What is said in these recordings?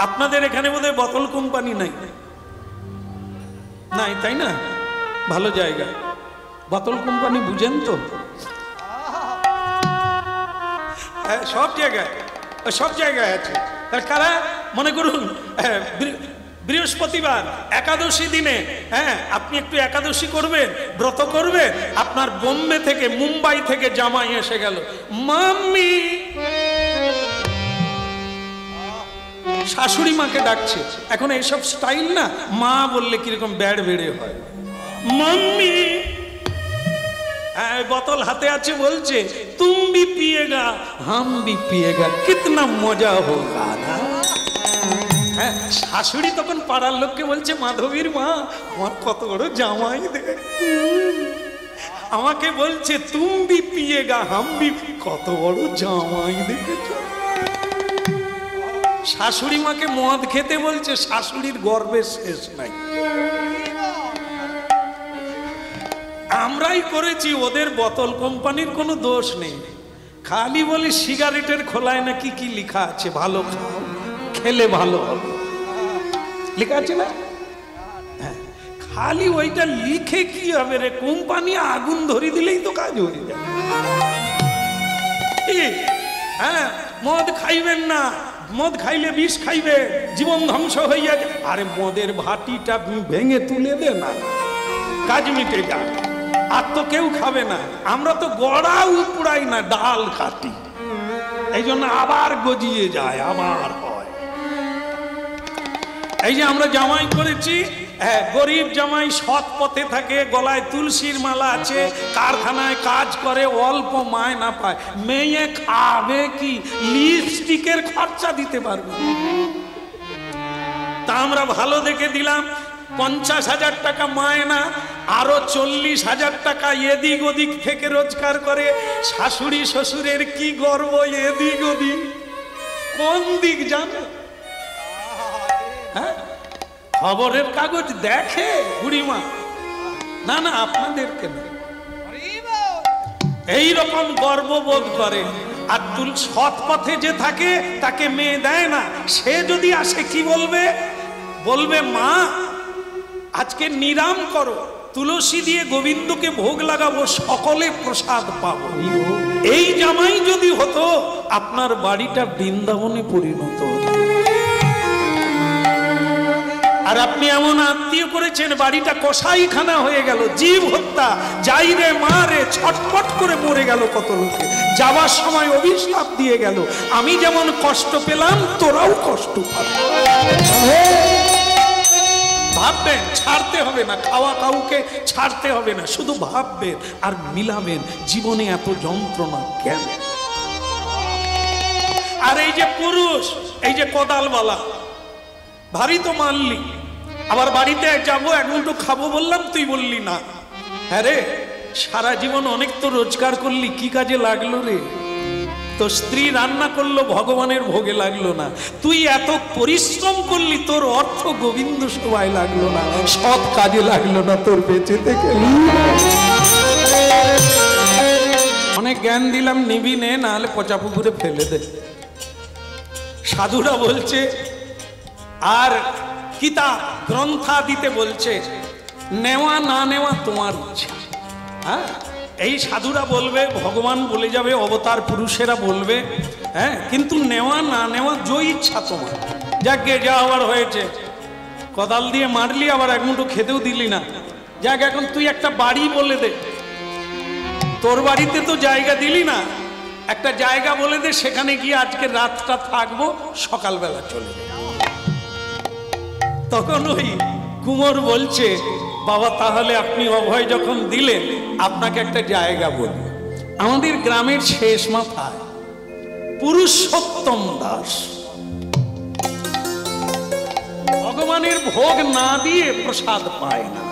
আপনাদের এখানে বোধহয় বোতল কোম্পানি নাই, নাই তাই না? ভালো জায়গা। বোতল কোম্পানি বুঝেন তো? সব জায়গায়, সব জায়গায় আছে। কারা মনে করুন বৃহস্পতিবার একাদশী দিনে, হ্যাঁ, আপনি একটু একাদশী করবেন, ব্রত করবেন, আপনার বোম্বে থেকে, মুম্বাই থেকে জামাই এসে গেল, মাম্মি, শাশুড়ি মাকে ডাকছে। এখন এইসব স্টাইল না, মা বললে কিরকম ব্যাড বেড়ে হয়, মাম্মি, बोतल हाथे आछे बोलছে तुम भी पिएगा हम भी पिएगा कितना मजा होगा ना। শাশুড়ি তখন পাড়ার লোককে বলছে মাধবীর মা আমার কত বড় জামাই দেখ, আমাকে বলছে তুম ভি পিয়েগা হাম ভি, কত বড় জামাই দেখেছ। শাশুড়ি মাকে মদ খেতে বলছে, শাশুড়ির গর্বের শেষ নাই। আমরাই করেছি, ওদের বোতল কোম্পানির কোনো দোষ নেই। খালি বলে সিগারেটের খোলায় নাকি কি লেখা আছে, ভালো খাও খেলে ভালো হবে, লেখা আছে না? খালি ওইটা লিখে কি হবে রে, কোম্পানি আগুন ধরে দিলেই তো কাজ হয়ে যাবে। হ্যাঁ, মদ খাইবেন না, মদ খাইলে বিষ খাইবে, জীবন ধ্বংস হয়ে যাবে। আরে মদের ভাটিটা ভেঙে তুলে দে না, কাজ মিটে যাবে। আর তো কেউ খাবে না, আমরা তো গড়াও পুড়াই না, ডাল কাটি, এই জন্য আবার গজিয়ে যায়, আবার হয়। এই যে আমরা জামাই করেছি, গরিব জামাই, সৎ পথে থাকে, গলায় তুলসীর মালা আছে, কারখানায় কাজ করে, অল্প মায়না পায়, মেয়ে খাবে কি, লিপস্টিকের খরচা দিতে পারবে। তা আমরা ভালো দেখে দিলাম, 50,000 টাকা মায়না, আরো 40,000 টাকা এদিক ওদিক থেকে রোজগার করে। শাশুড়ি শ্বশুরের কি গর্ব, এদিক ওদিক কোন দিক জানে? হ্যাঁ, খবরের কাগজ দেখে বুড়িমা, না না আপনাদেরকে না, এইরকম গর্ববোধ করে। আর তুল সৎ পথে যে থাকে তাকে মেয়ে দেয় না, সে যদি আসে কি বলবে, বলবে মা আজকে নিরাম করো, তুলসী দিয়ে গোবিন্দকে ভোগ লাগাবো, সকলে প্রসাদ পাবো। এই জামাই যদি হতো, আপনার বাড়িটা বৃন্দাবনে পরিণত হতো। আর আপনি এমন আত্মীয় করেছেন, বাড়িটা কসাইখানা হয়ে গেল, জীব হত্যা, যাই রে মা রে, ছটপট করে মরে গেল কত লোকে, যাওয়ার সময় অভিশাপ দিয়ে গেল, আমি যেমন কষ্ট পেলাম তোরাও কষ্ট পাবে। ভাববেন, ছাড়তে হবে না, খাওয়া কাউকে ছাড়তে হবে না, শুধু ভাববেন আর মিলাবেন, জীবনে এত যন্ত্রণা কেন? আর এই যে পুরুষ, এই যে কোদালওয়ালা, ভারী তো মানলি, আবার বাড়িতে যাবো এক মুঠো খাবো বললাম, তুই বললি না। হ্যাঁ রে, সারা জীবন অনেক তো রোজগার করলি, কি কাজে লাগলো রে? তো স্ত্রী রান্না করলো, ভগবানের ভোগে লাগলো না। তুই এত পরিশ্রম করলি, তোর অর্থ গোবিন্দ সভায় লাগলো না, সৎ কাজে লাগলো না, তোর বেঁচে থেকে। অনেক জ্ঞান দিলাম, নিবি নে, না হলে পচা পুকুরে ফেলে দে। সাধুরা বলছে, আর কিতাব গ্রন্থা দিতে বলছে, নেওয়া না নেওয়া তোমার ইচ্ছা। হ্যাঁ, এই সাধুরা বলবে, ভগবান বলে যাবে, অবতার পুরুষেরা বলবে, হ্যাঁ, কিন্তু নেওয়া না নেওয়া যে ইচ্ছা তোমার। যাকে যা আবার হয়েছে, কোদাল দিয়ে মারলি, আবার এক মুঠো খেতেও দিলি না। যাক, এখন তুই একটা বাড়ি বলে দে, তোর বাড়িতে তো জায়গা দিলি না, একটা জায়গা বলে দে, সেখানে গিয়ে আজকে রাতটা থাকবো, সকালবেলা চলে যাবো। তখন ওই কুমোর বলছে, বাবা তাহলে আপনি অভয় যখন দিলেন, আপনাকে একটা জায়গা বলি। আমাদের গ্রামের শেষ মাথায় পুরুষোত্তম দাস ভগবানের ভোগ না দিয়ে প্রসাদ পায় না,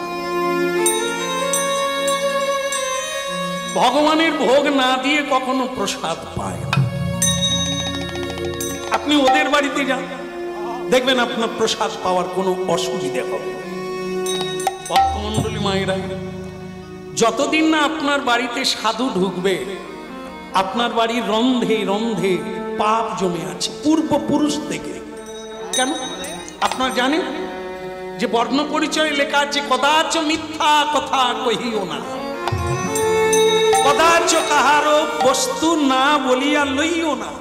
ভগবানের ভোগ না দিয়ে কখনো প্রসাদ পায় না। আপনি ওদের বাড়িতে যান, দেখবেন আপনার প্রসাদ পাওয়ার কোনো অসুবিধা হবে। ভক্তমণ্ডলী মায়েরা, যতদিন না আপনার বাড়িতে সাধু ঢুকবে, আপনার বাড়ির রন্ধে রন্ধে পাপ জমে আছে পূর্বপুরুষ থেকে। কেন আপনারা জানেন যে বর্ণ পরিচয় লেখা আছে, কদাচ মিথ্যা কথা কহিও না, কদাচ কাহারো বস্তু না বলিয়া লইও না,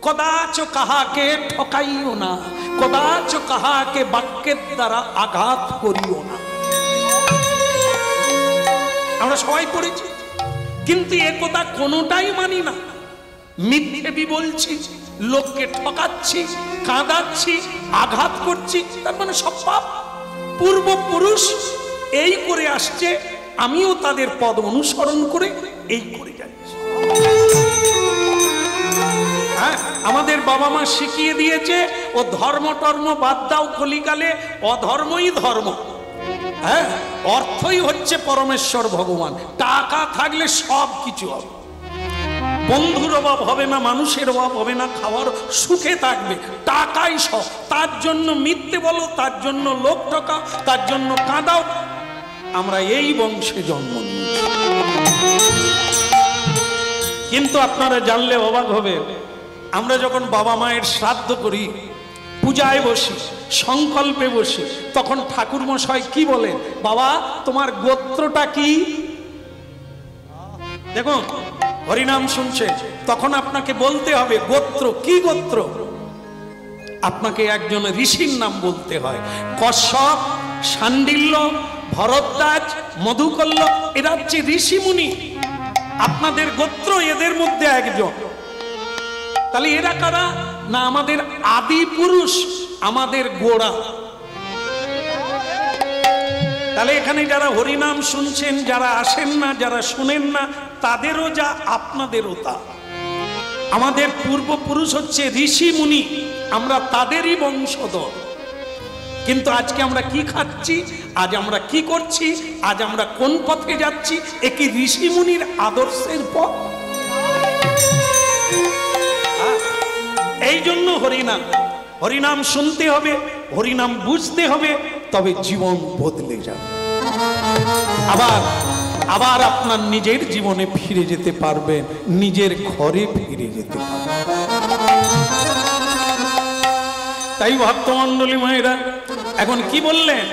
কদাচ কাহাকে ঠকাইও না, কদাচ কাহাকে বাক্যের দ্বারা আঘাত করিও না। আমরা সবাই পড়েছি, কিন্তু এ কথা কোনোটাই মানি না। মিথ্যেবি বলছি, লোককে ঠকাচ্ছি, কাঁদাচ্ছি, আঘাত করছি, তার মানে সব পাপ। পূর্বপুরুষ এই করে আসছে, আমিও তাদের পদ অনুসরণ করে এই করে যাচ্ছি। হ্যাঁ, আমাদের বাবা মা শিখিয়ে দিয়েছে ও ধর্ম টর্ম বাদ দাও, কলিকালে অধর্মই ধর্ম। হ্যাঁ, অর্থই হচ্ছে পরমেশ্বর ভগবান। টাকা থাকলে সব কিছু হবে, বন্ধুর অভাব হবে না, মানুষের অভাব হবে না, খাওয়ার সুখে থাকবে, টাকাই সব। তার জন্য মিথ্যে বলো, তার জন্য লোক ঠকাও, তার জন্য কাঁদাও। আমরা এই বংশে জন্ম নিয়েছি। কিন্তু আপনারা জানলে অবাক হবে, আমরা যখন বাবা মায়ের শ্রাদ্ধ করি, পূজায় বসি, সংকল্পে বসি, তখন ঠাকুর মশাই কি বলেন? বাবা তোমার গোত্রটা কি? দেখুন, হরিনাম শুনছে, তখন আপনাকে বলতে হবে গোত্র কি। গোত্র আপনাকে একজন ঋষির নাম বলতে হয়। কশ্যপ, শাণ্ডিল্য, ভরদ্বাজ, মধুকল্য, এরা হচ্ছে ঋষিমুনি। আপনাদের গোত্র এদের মধ্যে একজন। তাহলে এরা কারা? না আমাদের আদি পুরুষ, আমাদের গোড়া। তাহলে এখানে যারা হরিনাম শুনছেন, যারা আসেন না, যারা শুনেন না, তাদেরও যা আপনাদেরও তা। আমাদের পূর্বপুরুষ হচ্ছে ঋষি মুনি, আমরা তাদেরই বংশধর। কিন্তু আজকে আমরা কি খাচ্ছি, আজ আমরা কি করছি, আজ আমরা কোন পথে যাচ্ছি, এ কি ঋষি মুনির আদর্শের পথ? এই জন্য হরিনাম, হরিনাম শুনতে হবে, হরিনাম বুঝতে হবে, তবে জীবন বদলে যাবে। আবার আপনার নিজের জীবনে ফিরে যেতে পারবেন, নিজের ঘরে ফিরে যেতে পারবেন। তাই ভক্তমণ্ডলী মায়েরা এখন কি বললেন?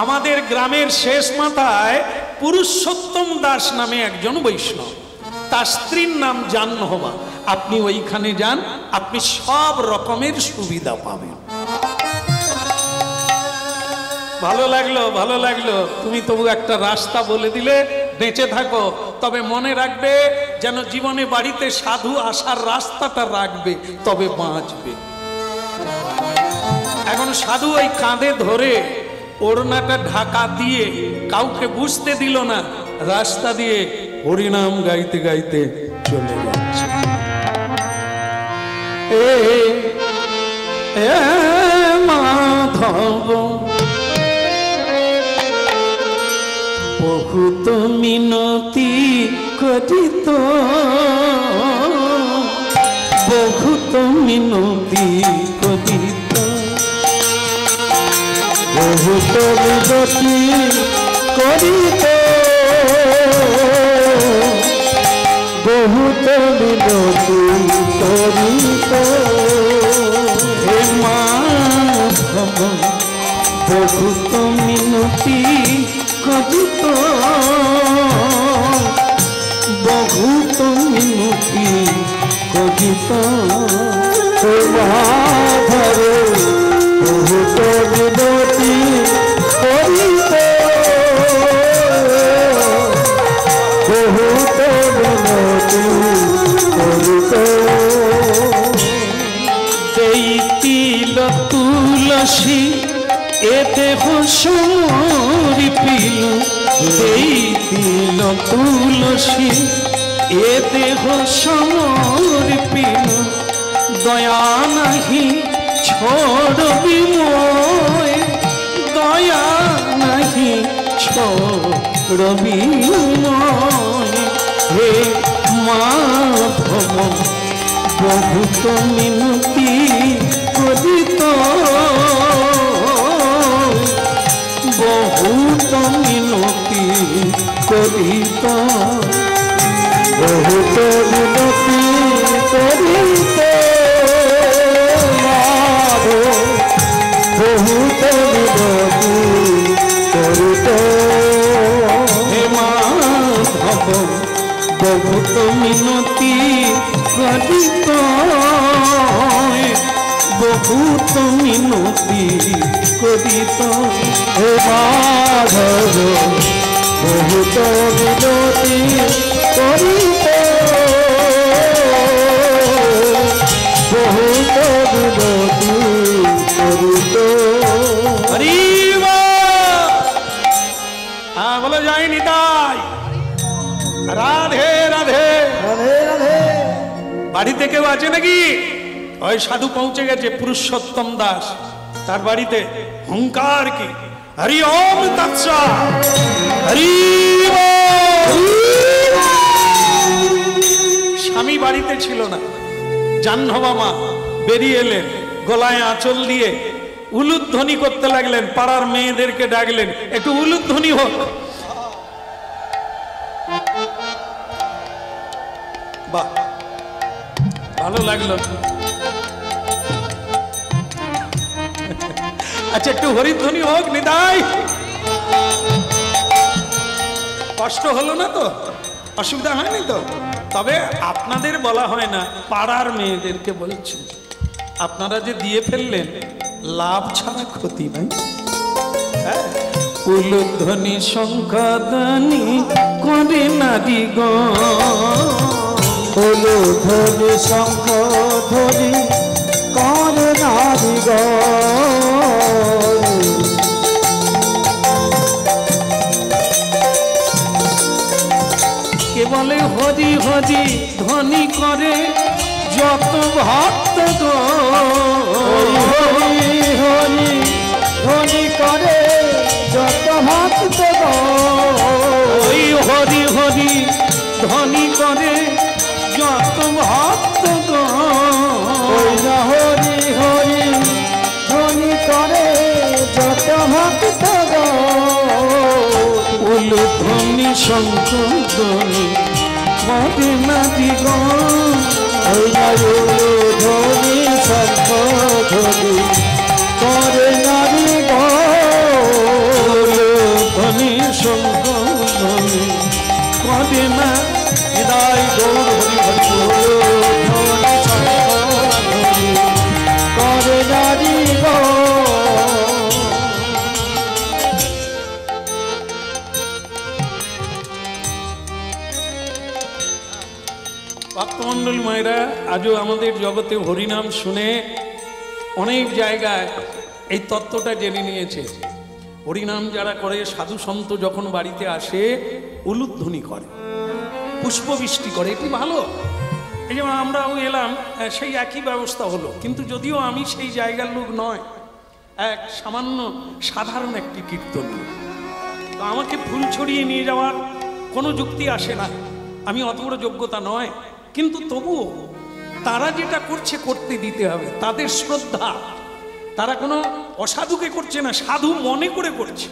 আমাদের গ্রামের শেষ মাথায় পুরুষোত্তম দাস নামে একজন বৈষ্ণব, তার স্ত্রীর নাম জাহ্নবা। আপনি ওইখানে যান, আপনি সব রকমের সুবিধা পাবেন। ভালো লাগলো, ভালো লাগলো। তুমি তবু একটা রাস্তা বলে দিলে, বেঁচে থাকো। তবে মনে রাখবে যেন জীবনে বাড়িতে সাধু আসার রাস্তাটা রাখবে, তবে বাঁচবে। এখন সাধু ওই কাঁধে ধরে ওড়নাটা ঢাকা দিয়ে কাউকে বুঝতে দিল না, রাস্তা দিয়ে হরিনাম গাইতে গাইতে চলে যাচ্ছে। এ মাধব বহুত মিনতি করিত, বহুত মিনতি করিত, বহুত মিনতি করিত, বহুত মিনতি করিত। হে মাধব বহুত মিনতি করিত, বহুত মিনতি করিত। হে মাধব বহুত মিনতি করিত, বহুত মিনতি করিত। এই তিল তুলসী এ দেহ সমর্পিল, এই তিল তুলসী এ দেহ সমর্পিল। দয়া নাহি ছড়বি মোয়, দয়া নাহি ছড়বি মোয়। হে মাধব বহুত মিনতি করিত, বহুত মিনতি করিত, বহুত মিনতি করিত। বহুত মিনতি করিত বহুত মিনতি করিত হে মাধব বহুত মিনতি করিত বহুত মিনতি করিত। বলো যায়নি তাই। রাধে রাধে রাধে রাধে। বাড়িতে কেউ আছে নাকি? ওই সাধু পৌঁছে গেছে পুরুষোত্তম দাস, তার বাড়িতে হুঙ্কার কি হরি ওম তৎসা হরি স্বামী বাড়িতে ছিল না, জাহ্নবা বেরিয়ে এলেন, গলায় আঁচল দিয়ে উলুধ্বনি করতে লাগলেন, পাড়ার মেয়েদেরকে ডাকলেন একটু উলুধ্বনি হোক। বাহ, ভালো লাগলো। আচ্ছা একটু হরিধ্বনি হোক নিতাই। কষ্ট হলো না তো? অসুবিধা হয়নি তো? তবে আপনাদের বলা হয় না, পাড়ার মেয়েদেরকে বলছি, আপনারা যে দিয়ে ফেললেন লাভ ছাড়া ক্ষতি নাই। উলুধ্বনি শঙ্খধ্বনি করে নারী উলুধ্বনি শঙ্খধ্বনি করে নারী কে বলে হরি হরি ধ্বনি করে যত ভক্ত গো হরি হরি ধ্বনি করে যত ভক্ত ওই হরি হরি ধ্বনি করে যত ভক্ত গো হরি হরি ধ্বনি করে যত ভক্ত উলুধ্বনি শঙ্খধ্বনি করে নারী গো উলুধ্বনি শঙ্খধ্বনি করে নারী উলুধ্বনি শঙ্খধ্বনি করে না হৃদয় গৌর হরি হরি উলুধ্বনি শঙ্খধ্বনি করে নারী ভক্তমণ্ডলী মায়েরা, আজও আমাদের জগতে হরিনাম শুনে অনেক জায়গায় এই তত্ত্বটা জেনে নিয়েছে। হরিনাম যারা করে, সাধু সন্ত যখন বাড়িতে আসে উলুধ্বনি করে, পুষ্পবৃষ্টি করে, এটি ভালো। এই যেমন আমরাও এলাম, সেই একই ব্যবস্থা হলো, কিন্তু যদিও আমি সেই জায়গার লোক নয়, এক সামান্য সাধারণ একটি কীর্তন, তো আমাকে ফুল ছড়িয়ে নিয়ে যাওয়ার কোনো যুক্তি আসে না, আমি অত বড় যোগ্যতা নয়। কিন্তু তবুও তারা যেটা করছে করতে দিতে হবে, তাদের শ্রদ্ধা, তারা কোনো অসাধুকে করছে না, সাধু মনে করে করছে।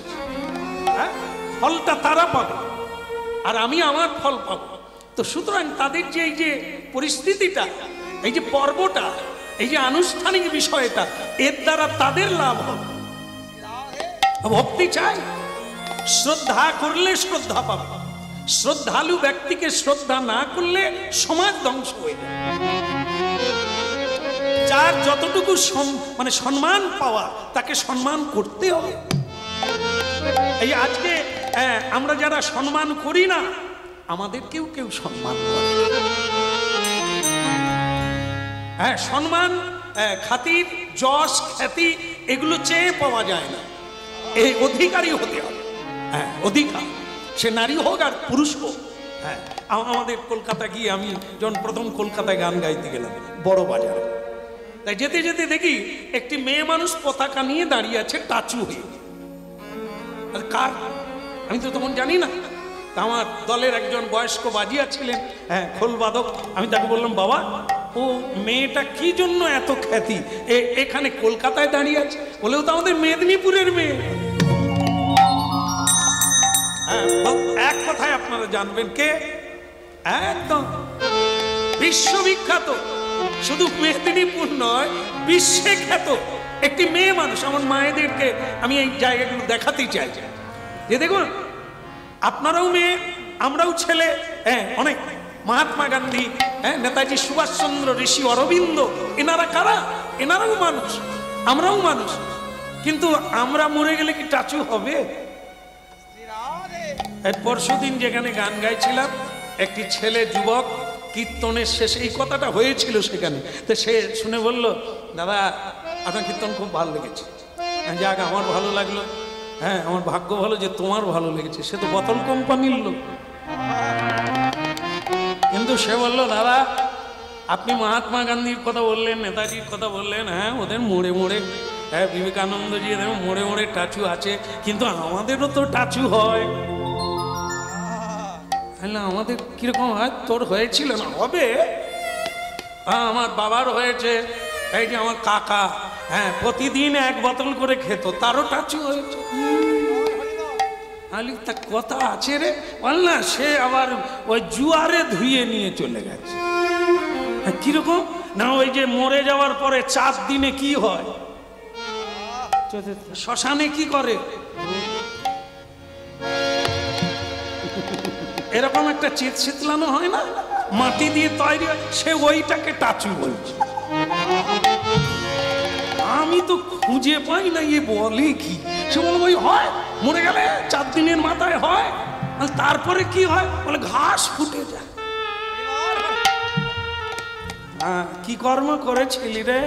হ্যাঁ, ফলটা তারা পাবে আর আমি আমার ফল পাবো। তো সুতরাং তাদের যে এই যে পরিস্থিতিটা, এই যে পর্বটা, এই যে আনুষ্ঠানিক বিষয়টা, এর দ্বারা তাদের লাভ হবে। ভক্তি চাই, শ্রদ্ধা করলে শ্রদ্ধা পাবে। শ্রদ্ধালু ব্যক্তিকে শ্রদ্ধা না করলে সমাজ ধ্বংস হয়ে যায়। যার যতটুকু মানে সম্মান পাওয়া, তাকে সম্মান করতে হবে। এই আজকে আমরা যারা সম্মান করি না, আমাদের কেউ কেউ সম্মান করে। হ্যাঁ, সম্মান, খাতির, যশ, খ্যাতি এগুলো চেয়ে পাওয়া যায় না, এই অধিকারী হতে হবে। হ্যাঁ, অধিকার, সে নারী হোক আর পুরুষ হোক। হ্যাঁ, আমাদের কলকাতা গিয়ে আমি যখন প্রথম কলকাতায় গান গাইতে গেলাম বড় বাজারে, তাই যেতে যেতে দেখি একটি মেয়ে মানুষ পতাকা নিয়ে দাঁড়িয়ে আছে টাচু হয়ে। কার? আমি তো তখন জানি না। আমার দলের একজন বয়স্ক বাজিয়া ছিলেন, হ্যাঁ, খোল বাদক। আমি তাকে বললাম, বাবা, ও মেয়েটা কি জন্য এত খ্যাতি এখানে কলকাতায় দাঁড়িয়ে আছে? বলেও তো আমাদের মেদিনীপুরের মেয়ে। এক কথায় আপনারা জানবেন কে, একদম বিশ্ববিখ্যাত, শুধু মেদিনীপুর নয় বিশ্বে খ্যাত একটি মেয়ে মানুষ। আমার মায়েদেরকে আমি এই জায়গাগুলো দেখাতেই চাই যে দেখুন, আপনারাও মেয়ে, আমরাও ছেলে, হ্যাঁ, অনেক মহাত্মা গান্ধী, হ্যাঁ, নেতাজি সুভাষচন্দ্র, ঋষি অরবিন্দ, এনারা কারা? এনারাও মানুষ, আমরাও মানুষ। কিন্তু আমরা মরে গেলে কি টাচু হবে? পরশুদিন যেখানে গান গাইছিলাম, একটি ছেলে যুবক কীর্তনের শেষে এই কথাটা হয়েছিল সেখানে, তো সে শুনে বলল, দাদা আপনার কীর্তন খুব ভালো লেগেছে। যাক, আমার ভালো লাগলো, হ্যাঁ, আমার ভাগ্য ভালো যে তোমার ভালো লেগেছে। সে তো বোতল কোম্পানির লোক, কিন্তু সে বলল, দাদা আপনি মহাত্মা গান্ধীর কথা বললেন, নেতাজির কথা বললেন, হ্যাঁ ওদের মোড়ে মোড়ে, হ্যাঁ বিবেকানন্দজি এদের মোড়ে মোড়ে টাচু আছে, কিন্তু আমাদেরও তো টাচু হয়। আমাদের কিরকম হয়? তোর হয়েছিল না? হবে, আমার বাবার হয়েছে, এই যে আমার কাকা, হ্যাঁ প্রতিদিন 1 বোতল করে খেত, তারও টাচু হয়েছে। আলি তা কথা আছে রে, বল না, সে আবার ওই জুয়ারে ধুয়ে নিয়ে চলে গেছে। কিরকম না, ওই যে মরে যাওয়ার পরে 4 দিনে কি হয়, শ্মশানে কি করে, এরকম একটা চিত শীতলানো হয় না, মাটি দিয়ে তৈরি, সে ওইটাকে টাচু বলছে। আমি তো খুঁজে পাই না এ বলে কি, সে বলে ওই হয়, মরে গেলে 4 দিনের মাথায় হয়, তারপরে কি হয় বলে ঘাস ফুটে যায়। কি কর্ম করেছিলি রে?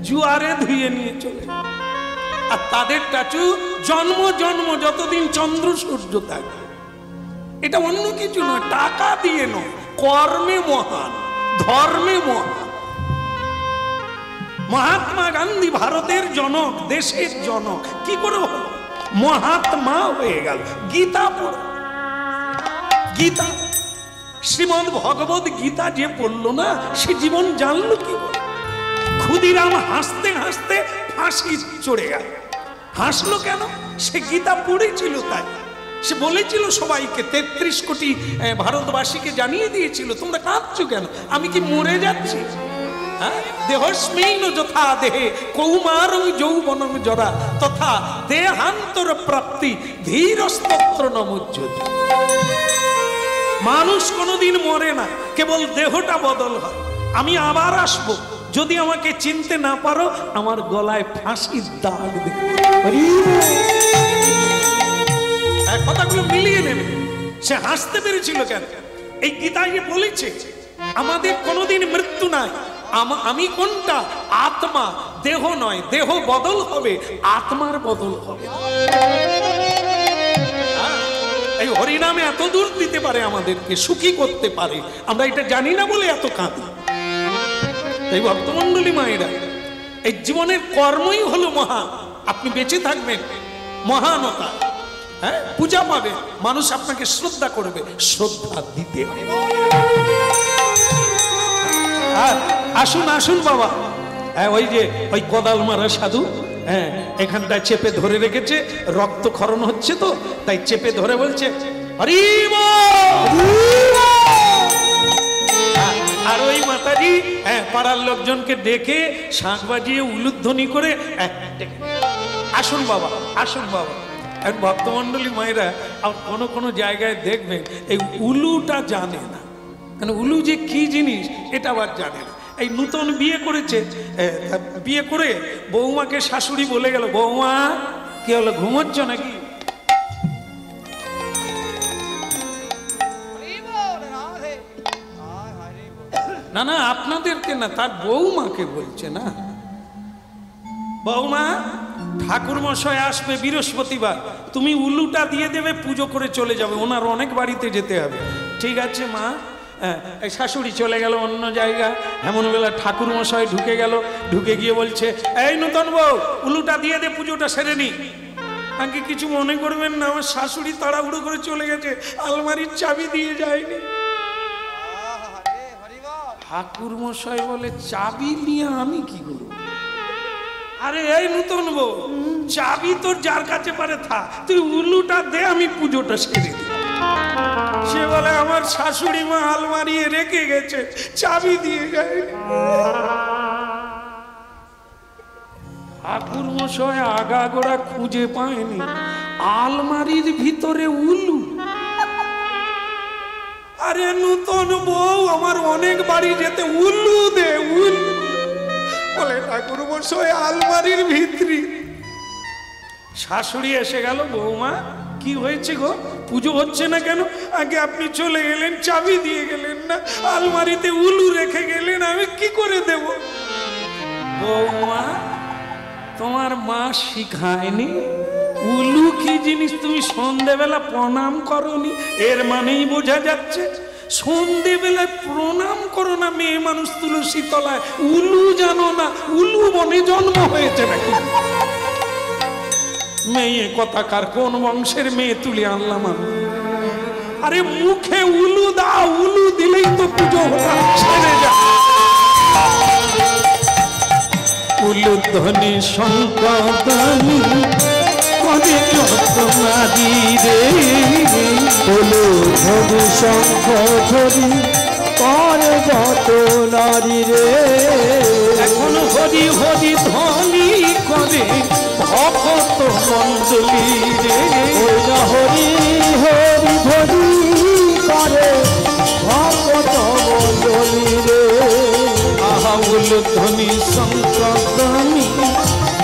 জুয়ারে ধুয়ে নিয়ে চলে। আর তাদের টাচু জন্ম জন্ম যতদিন চন্দ্র সূর্য থাকে। এটা অন্য কিছু নয়, টাকা দিয়ে নয়, কর্মে মহান, ধর্মে মহান। মহাত্মা গান্ধী ভারতের জনক, দেশের জনক, কি করে হলো? মহাত্মা হয়ে গেল। গীতা পড়ো, গীতা, শ্রীমদ ভগবত গীতা যে পড়লো না, সে জীবন জানলো কি করে? ক্ষুদিরাম হাসতে হাসতে ফাঁসি চড়ে গেল। হাসলো কেন? সে গীতা পড়েছিল তাই। সে বলেছিল সবাইকে, 33 কোটি ভারতবাসীকে জানিয়ে দিয়েছিল, তোমরা কাঁদছো কেন? আমি কি মরে যাচ্ছি? দেহস্মেইন যথা দেহে কৌমারং যৌবনং জরা তথা দেহান্তর প্রাপ্তি ধীরস্তত্র নমুজ্জ্বতি। মানুষ কোনোদিন মরে না, কেবল দেহটা বদল হয়। আমি আবার আসবো, যদি আমাকে চিনতে না পারো, আমার গলায় ফাঁসির দাগ দেবে। কথাগুলো মিলিয়ে নেবে। সে হাসতে পেরেছিল কেন? এই গীতায় বলেছে আমাদের কোনোদিন মৃত্যু নাই। আমি কোনটা? আত্মা, দেহ নয়। দেহ বদল হবে, আত্মার বদল হবে। এই হরিনামে এত দূর দিতে পারে, আমাদেরকে সুখী করতে পারে, আমরা এটা জানি না বলে এত কাঁদি। তাই ভক্তমণ্ডলী মায়েরা, এই জীবনের কর্মই হলো মহান। আপনি বেঁচে থাকবেন মহানতা, হ্যাঁ, পূজা পাবে, মানুষ আপনাকে শ্রদ্ধা করবে, শ্রদ্ধা দিতে হবে। আসুন আসুন বাবা, ওই যে ওই কোদাল মারা সাধু, হ্যাঁ, এখানটায় চেপে ধরে রেখেছে, রক্তক্ষরণ হচ্ছে তো, তাই চেপে ধরে বলছে হরি বল। আর ওই মাতাজি, হ্যাঁ, পাড়ার লোকজনকে ডেকে শাঁখ বাজিয়ে উলুধ্বনি করে, আসুন বাবা, আসুন বাবা। ভক্তমণ্ডলী মায়েরা, আর কোনো কোনো জায়গায় দেখবেন এই উলুটা জানে না, মানে উলু যে কি জিনিস এটা আবার জানে না। এই নূতন বিয়ে করেছে, বিয়ে করে বৌমাকে শাশুড়ি বলে গেল, বৌমা কি হলো, ঘুমোচ্ছ নাকি? না না, আপনাদেরকে না, তার বৌমাকে বলছে না। বৌমা, ঠাকুর মশাই আসবে বৃহস্পতিবার, তুমি উলুটা দিয়ে দেবে, পুজো করে চলে যাবে, ওনার অনেক বাড়িতে যেতে হবে। ঠিক আছে মা। এই শাশুড়ি চলে গেল অন্য জায়গা। এমন বেলা ঠাকুর মশাই ঢুকে গেল, ঢুকে গিয়ে বলছে, এই নূতন বউ, উলুটা দিয়ে দে, পুজোটা সেরে নি। আগে কিছু মনে করবেন না, আমার শাশুড়ি তাড়াহুড়ো করে চলে গেছে, আলমারির চাবি দিয়ে যায়নি। ঠাকুর মশাই বলে, চাবি নিয়ে আমি কি করব? আরে এই নূতন বউ, চাবি তোর যার কাছে পারে থাক, তুই উলুটা দে, আমি পুজোটা সেরে দিই। সে বলে, আমার শাশুড়ি মা আলমারি রেখে গেছে, চাবি দিয়ে যায়। ঠাকুর মশাই আগাগোড়া খুঁজে পায়নি, আলমারির ভিতরে উলু। আরে নূতন বউ আমার অনেক বাড়ি যেতে উল্লু দে উল বলে ঠাকুর মশাই আলমারির ভিতরি। শাশুড়ি এসে গেল, বৌমা কি হয়েছে গো, পুজো হচ্ছে না কেন? আগে আপনি চলে গেলেন, চাবি দিয়ে গেলেন না, আলমারিতে উলু রেখে গেলেন, আমি কি করে দেব? বৌমা তোমার মা শিখায়নি উলু কি জিনিস? তুমি সন্ধেবেলা প্রণাম করনি, এর মানেই বোঝা যাচ্ছে সন্ধেবেলায় প্রণাম করো না। মেয়ে মানুষ তুলসী তলায়, উলু জানো না? উলু বনে জন্ম হয়েছে নাকি? মেয়ে কথাকার, কোন বংশের মেয়ে তুলে আনলাম আমি? আরে মুখে উলু দাও, উলু দিলেই তো পুজো সেরে যা। উলু ধ্বনি শঙ্করধ্বনি করে যত নারী রে, উলু ধ্বনি শঙ্করধ্বনি করে যত নারী রে। এখন হরি হরি ধ্বনি করে ভক্ত মণ্ডলী রে। ওই না হরি হরি ধ্বনি করে ভক্ত মণ্ডলী রে। আহা উলু ধ্বনি শঙ্করধ্বনি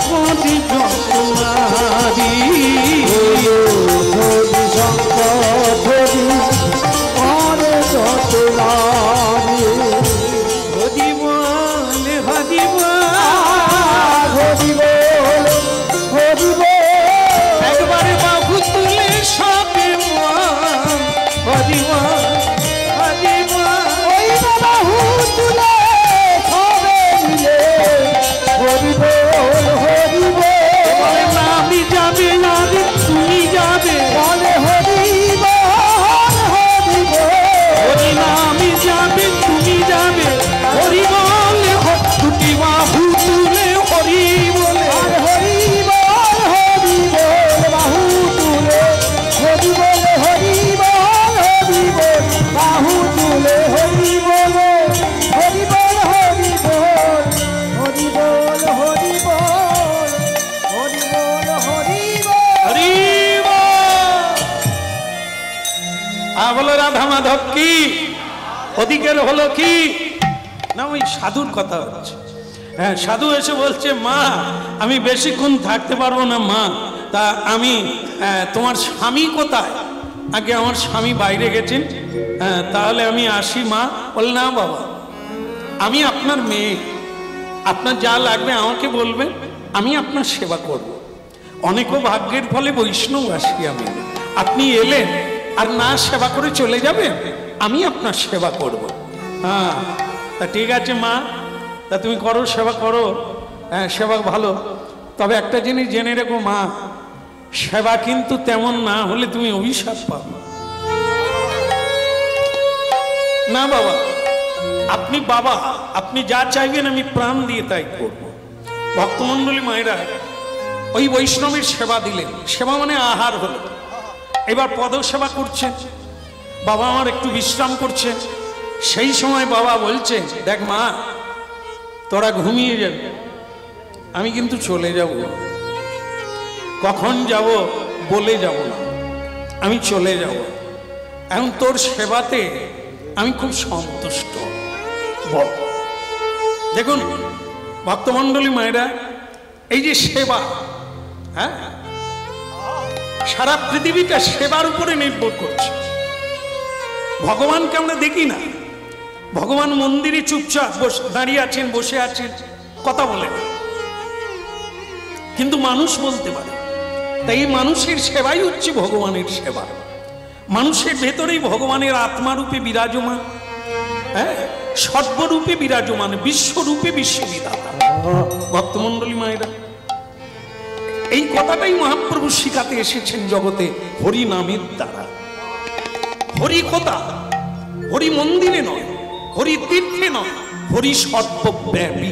করে যত নারী, উলু ধ্বনি শঙ্করধ্বনি করে যত নারী। হরি বল হরি বল, হরি বল হরি বল। একবারে বাহু তুলে সবে বল হরি বল হরি বল। ওই বাহু তুলে সবে মিলে হরি বল হরি বল। বলে না আমি যাবে না রে তুমি যাবে, বলে হরি বল হরি বল। হরি না আমি যাবে তুমি যাবে, হরি বলে দুটি বাহু তুলে হরি বলে। আর হরি বল হরি বল বাহু তুলে হরি বল হরি বল হরি বল বাহু তুলে হরি বল হরি বল হরি বল হরি বল হরি বল হরি বল হরি বল। হরি বল। বলো রাধা মাধব কি? ওদিকের হলো কি না, ওই সাধুর কথা হচ্ছে। হ্যাঁ, সাধু এসে বলছে মা আমি বেশিক্ষণ থাকতে পারবো না মা, তা আমি তোমার স্বামী কোথায়? আগে আমার স্বামী বাইরে গেছেন, তাহলে আমি আসি মা। বল না বাবা, আমি আপনার মেয়ে, আপনার যা লাগবে আমাকে বলবেন, আমি আপনার সেবা করব। অনেকও ভাগ্যের ফলে বৈষ্ণব আসি আমি, আপনি এলেন আর না সেবা করে চলে যাবেন, আমি আপনার সেবা করব। হ্যাঁ তা ঠিক আছে মা, তা তুমি করো, সেবা করো, হ্যাঁ সেবা ভালো। তবে একটা জিনিস জেনে রেখো মা, সেবা কিন্তু তেমন না হলে তুমি অভিশাপ পাবে। না বাবা, আপনি বাবা, আপনি যা চাইবেন আমি প্রাণ দিয়ে তাই করব। ভক্তমণ্ডলী মায়েরা ওই বৈষ্ণবের সেবা দিলেন, সেবা মানে আহার হলো। এবার পদ সেবা করছেন, বাবা আমার একটু বিশ্রাম করছে। সেই সময় বাবা বলছে দেখ মা তোরা ঘুমিয়ে যাবে, আমি কিন্তু চলে যাব। কখন যাব বলে যাব না, আমি চলে যাব। এখন তোর সেবাতে আমি খুব সন্তুষ্ট। বল দেখুন ভক্তমণ্ডলী মায়েরা, এই যে সেবা, হ্যাঁ সারা পৃথিবীটা সেবার উপরে নির্ভর করছে। ভগবানকে আমরা দেখি না, ভগবান মন্দিরে চুপচাপ দাঁড়িয়ে আছেন, বসে আছেন, কথা বলেন, কিন্তু মানুষ বলতে পারে। তাই এই মানুষের সেবাই হচ্ছে ভগবানের সেবা। মানুষের ভেতরেই ভগবানের আত্মারূপে বিরাজমান, হ্যাঁ সর্বরূপে বিরাজমান, বিশ্বরূপে বিশ্ববিদাতা। ভক্তমণ্ডলী মায়েরা, এই কথাটাই মহাপ্রভু শিখাতে এসেছেন জগতে হরি নামের দ্বারা। হরি কথা, হরি মন্দিরে নয়, হরি তীর্থে নয়, হরি সর্বব্যাপী।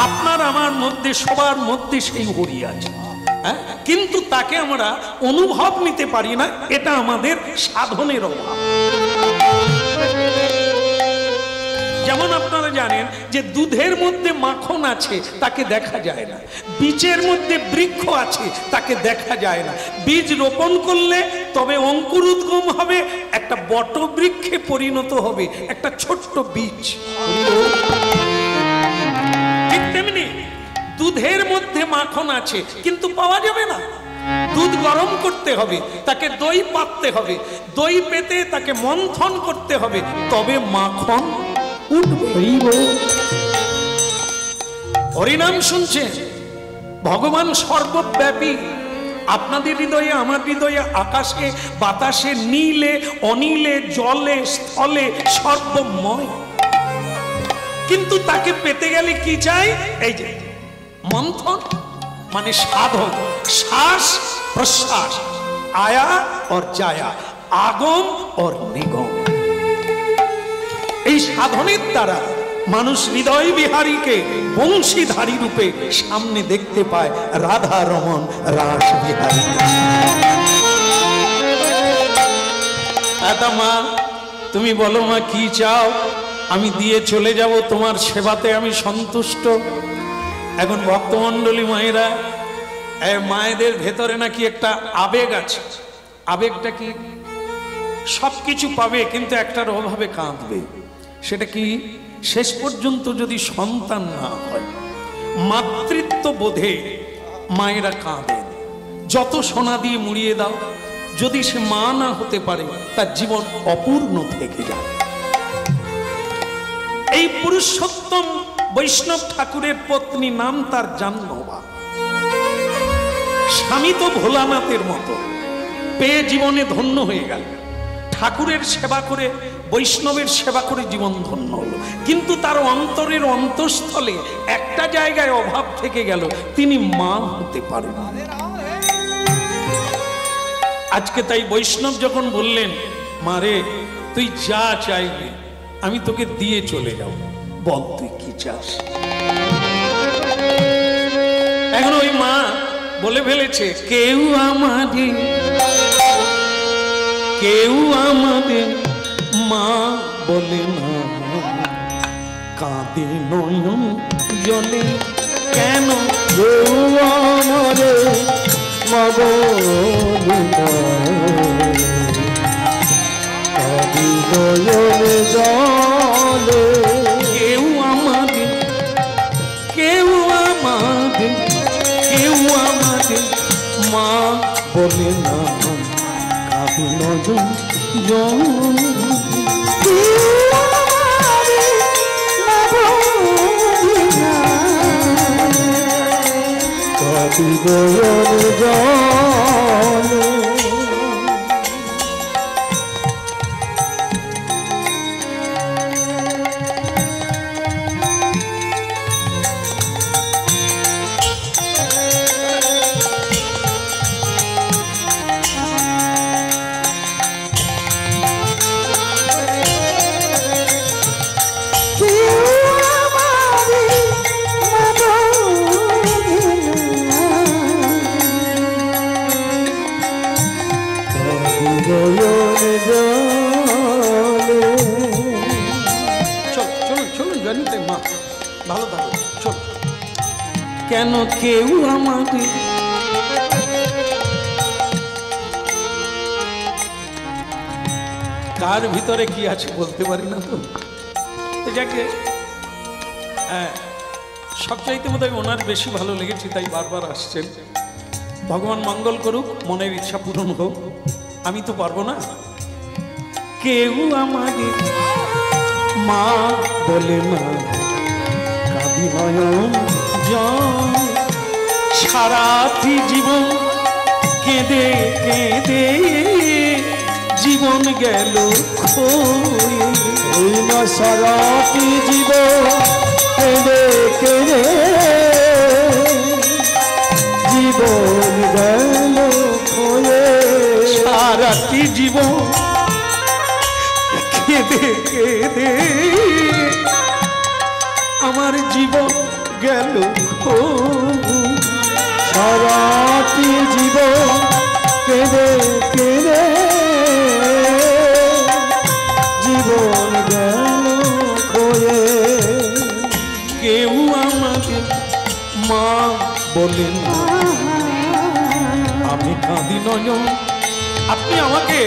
আপনার আমার মধ্যে, সবার মধ্যে সেই হরি আছে, হ্যাঁ কিন্তু তাকে আমরা অনুভব নিতে পারি না, এটা আমাদের সাধনের অভাব। যেমন আপনারা জানেন যে দুধের মধ্যে মাখন আছে, তাকে দেখা যায় না। বীজের মধ্যে বৃক্ষ আছে, তাকে দেখা যায় না। বীজ রোপণ করলে তবে অঙ্কুর উদ্গম হবে, একটা বট বৃক্ষে পরিণত হবে, একটা ছোট্ট বীজ। ঠিক তেমনি দুধের মধ্যে মাখন আছে, কিন্তু পাওয়া যাবে না। দুধ গরম করতে হবে, তাকে দই পাততে হবে, দই পেতে তাকে মন্থন করতে হবে, তবে মাখন উঠবে। হরিনাম শুনছে, ভগবান সর্বব্যাপী। আপনাদের হৃদয়ে, আমার হৃদয়ে, আকাশে বাতাসে, নীলে অনিলে, জলে স্থলে সর্বময়। কিন্তু তাকে পেতে গেলে কি চাই? এই যে মন্থন, মানে সাধন, শ্বাস প্রশ্বাস, আয়া और जाया, আগম और নিগম। এই সাধনের দ্বারা মানুষ হৃদয় বিহারীকে বংশীধারী রূপে সামনে দেখতে পায়, রাধা রমন রাস বিহারী। মা, তুমি বলো মা কি চাও, আমি দিয়ে চলে যাব, তোমার সেবাতে আমি সন্তুষ্ট। এখন ভক্তমণ্ডলী মায়েরা, মায়েদের ভেতরে নাকি একটা আবেগ আছে। আবেগটা কি? সবকিছু পাবে কিন্তু একটার অভাবে কাঁদবে। সেটা কি? শেষ পর্যন্ত যদি সন্তান না হয়, মাতৃত্ব বোধে মায়েরা কাঁদেন। যত সোনা দিয়ে মুড়িয়ে দাও, যদি সে মা না হতে পারে, তার জীবন অপূর্ণ থেকে যায়। এই পুরুষোত্তম বৈষ্ণব ঠাকুরের পত্নী, নাম তার জাহ্নবা। স্বামী তো ভোলানাথের মতো, পেয়ে জীবনে ধন্য হয়ে গেল। ঠাকুরের সেবা করে, বৈষ্ণবের সেবা করে জীবন ধন্য হলো। কিন্তু তার অন্তরের অন্তঃস্থলে একটা জায়গায় অভাব থেকে গেল, তিনি মা হতে পারেন। আজকে তাই বৈষ্ণব যখন বললেন, মারে তুই যা চাইবি আমি তোকে দিয়ে চলে যাব, বল তুই কি চাস। এখন ওই মা বলে ফেলেছে, কেউ আমাদের মা বলে না, কাঁদে নয়ন জলে কেন, কেউ আমাদের মা বলে না, কাঁদে নয়ন জলে। কেউ আমাদের মা বলে না, কাঁদে নয়ন জলে। কেন কেউ আমাদের, কার ভিতরে কি আছে বলতে পারি না তো। যাকে সবচাইতে বোধহয় ওনার বেশি ভালো লেগেছে, তাই বারবার আসছেন। ভগবান মঙ্গল করুক, মনের ইচ্ছা পূরণ হোক। আমি তো পারবো না। কেউ আমাদের মা বলে না, কাঁদি নয়ন জল। সারাটি জীবন কেঁদে কেঁদে জীবন গেল খোয়ে। সারাটি জীবন কেঁদে কেঁদে জীবন গেল খোয়ে। সারাটি জীবন কেঁদে কেঁদে আমার জীবন গেল খোয়ে। সারাটি জীবন কেঁদে কেঁদে জীবন গেল খোয়ে। মা বলেন আমি কাঁদি নয়ন। আপনি আমাকে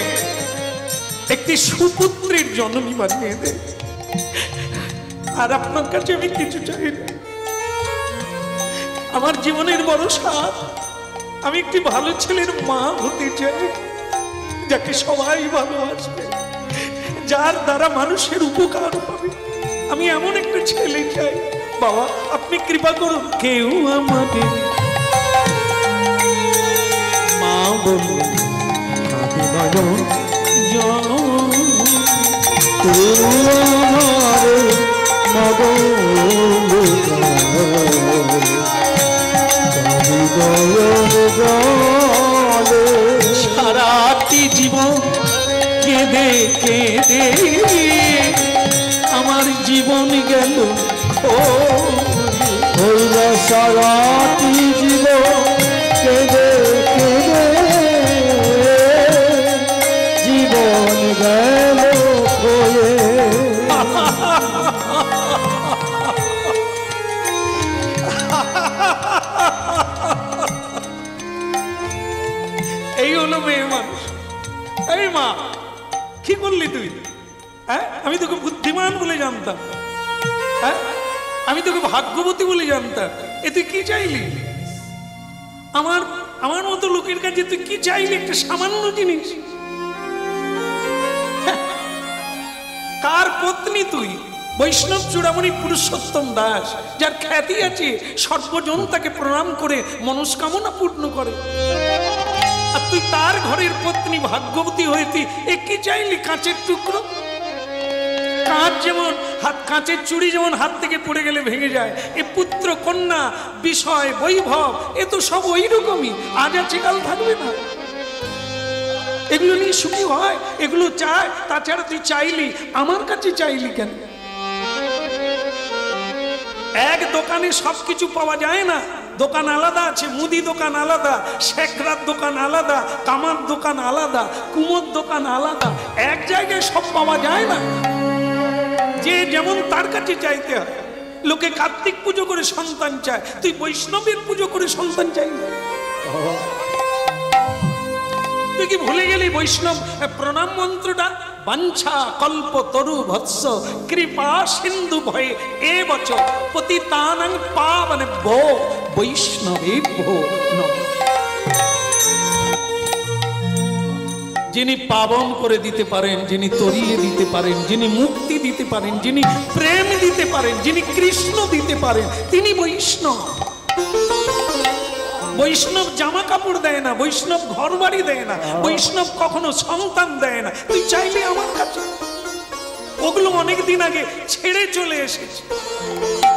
একটি সুপুত্রের জননী বানিয়ে দেন, আর আপনার কাছে আমি কিছু চাই না। আমার জীবনের বড় স্বাদ, আমি একটি ভালো ছেলের মা হতে চাই, যাকে সবাই ভালোবাসবে, যার দ্বারা মানুষের উপকার পাবে। আমি এমন একটা ছেলে চাই। বাবা আপনি কৃপা করুন। কেউ আমাদের মা বললেন সারাটি জীবন কেঁদে কেঁদে আমার জীবন গেল সারাটি জীবন কেঁদে কেঁদে জীবন গেল খোয়ে। এই হলো মেয়ে মানুষ। এই মা কি করলি তুই? হ্যাঁ আমি তোকে বুদ্ধিমান বলে জানতাম, হ্যাঁ আমি তোকে ভাগ্যবতী বলে জানতাম। এ তুই কি চাইলি? আমার আমার মতো লোকের কাছে তুই কি চাইলি? একটা সামান্য জিনিস। কার পত্নী তুই? বৈষ্ণব চূড়ামণি পুরুষোত্তম দাস, যার খ্যাতি আছে, সর্বজন তাকে প্রণাম করে মনস্কামনা পূর্ণ করে। আর তুই তার ঘরের পত্নী ভাগ্যবতী হয়ে তুই এ কি চাইলি? কাঁচের টুকরো। কাঁচ যেমন কাঁচের চুড়ি যেমন হাত থেকে পড়ে গেলে ভেঙে যায়, এ পুত্র কন্যা বিষয় বৈভব এ তো সব ওই রকমই, আজ আছে কাল থাকবে না। এগুলো নিয়ে সুখী হয়, এগুলো চায়। তাছাড়া তুই চাইলি, আমার কাছে চাইলি কেন? এক দোকানে সবকিছু পাওয়া যায় না, দোকান আলাদা আছে। মুদি দোকান আলাদা, শেখরার দোকান আলাদা, কামার দোকান আলাদা, কুমোর দোকান আলাদা। এক জায়গায় সব পাওয়া যায় না। যে যেমন তার কাছে চাইতে হয়। লোকে কার্তিক পুজো করে সন্তান চায়, তুই বৈষ্ণবের পুজো করে সন্তান চাই না? তুই কি ভুলে গেলি বৈষ্ণব প্রণাম মন্ত্রটা? বাঞ্ছা কল্প তরু ভৎস কৃপা সিন্ধু ভয়ে এ বচ পতিতানাং পাবন ভো বৈষ্ণবেভ্যো নমঃ। যিনি পাবন করে দিতে পারেন, যিনি তরিয়ে দিতে পারেন, যিনি মুক্তি দিতে পারেন, যিনি প্রেম দিতে পারেন, যিনি কৃষ্ণ দিতে পারেন, তিনি বৈষ্ণব। বৈষ্ণব জামা কাপড় দেয় না, বৈষ্ণব ঘর বাড়ি দেয় না, বৈষ্ণব কখনো সন্তান দেয় না। তুই চাইলে আমার কাছে, ওগুলো অনেকদিন আগে ছেড়ে চলে এসেছে।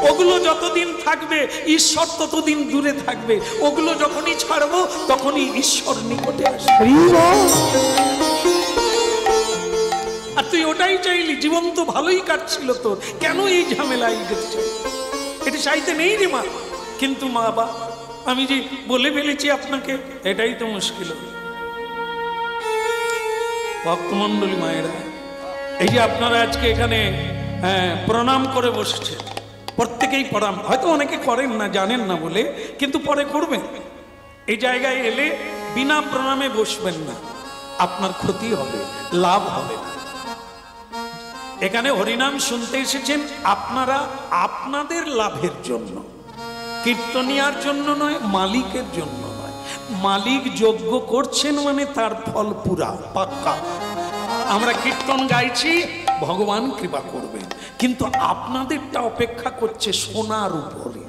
ওগুলো যতদিন থাকবে ঈশ্বর ততদিন দূরে থাকবে। ওগুলো যখনই ছাড়বো তখনই ঈশ্বর নিকটে আসবে। আর তুই ওটাই চাইলি, জীবন তো ভালোই কাটছিল তোর, কেন এই ঝামেলায় গেছে? এটা চাইতে নেই রে মা। কিন্তু মা বা আমি যে বলে ফেলেছি আপনাকে, এটাই তো মুশকিল। ভক্তমণ্ডলী মায়েরা, এই যে আপনারা আজকে এখানে প্রণাম করে বসছে, প্রত্যেকেই প্রণাম, হয়তো অনেকে করেন না, জানেন না বলে, কিন্তু পরে করবেন। এই জায়গায় এলে বিনা প্রণামে বসবেন না, আপনার ক্ষতি হবে, লাভ হবে না। এখানে হরিনাম শুনতে এসেছেন আপনারা আপনাদের লাভের জন্য, কীর্তনিয়ার জন্য নয়, মালিকের জন্য নয়। মালিক যজ্ঞ করছেন মানে তার ফল পুরা পাক্কা। আমরা কীর্তন গাইছি, ভগবান কৃপা করবেন, কিন্তু আপনাদেরটা অপেক্ষা করছে শোনার উপরে।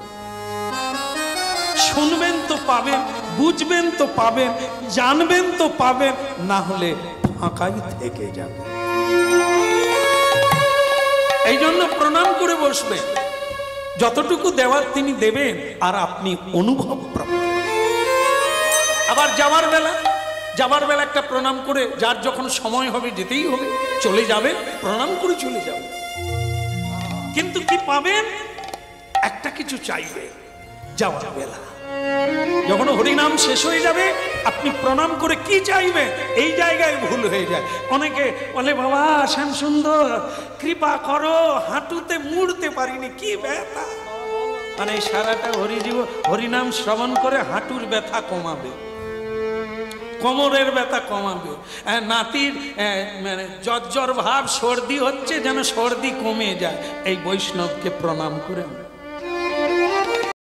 শুনবেন তো পাবেন, বুঝবেন তো পাবেন, জানবেন তো পাবেন, না হলে ফাঁকাই থেকে যাবে। এই জন্য প্রণাম করে বসবেন, যতটুকু দেওয়ার তিনি দেবেন, আর আপনি অনুভব প্রাপ্ত। আবার যাওয়ার বেলা একটা প্রণাম করে, যার যখন সময় হবে যেতেই হবে, চলে যাবেন, প্রণাম করে চলে যাবেন। কিন্তু কি পাবেন? একটা কিছু চাইবে। যাওয়ার বেলা যখন হরিনাম শেষ হয়ে যাবে, আপনি প্রণাম করে কি চাইবেন? এই জায়গায় ভুল হয়ে যায়। অনেকে বলে, বাবা শ্যাম সুন্দর কৃপা করো, হাঁটুতে মুড়তে পারিনি, কি ব্যথা। মানে এই সারাটা হরিনাম শ্রবণ করে হাঁটুর ব্যথা কমাবে, কোমরের ব্যথা কমাবে। নাতির মানে জ্বর ভাব সর্দি হচ্ছে, যেন সর্দি কমে যায়। এই বৈষ্ণবকে প্রণাম করে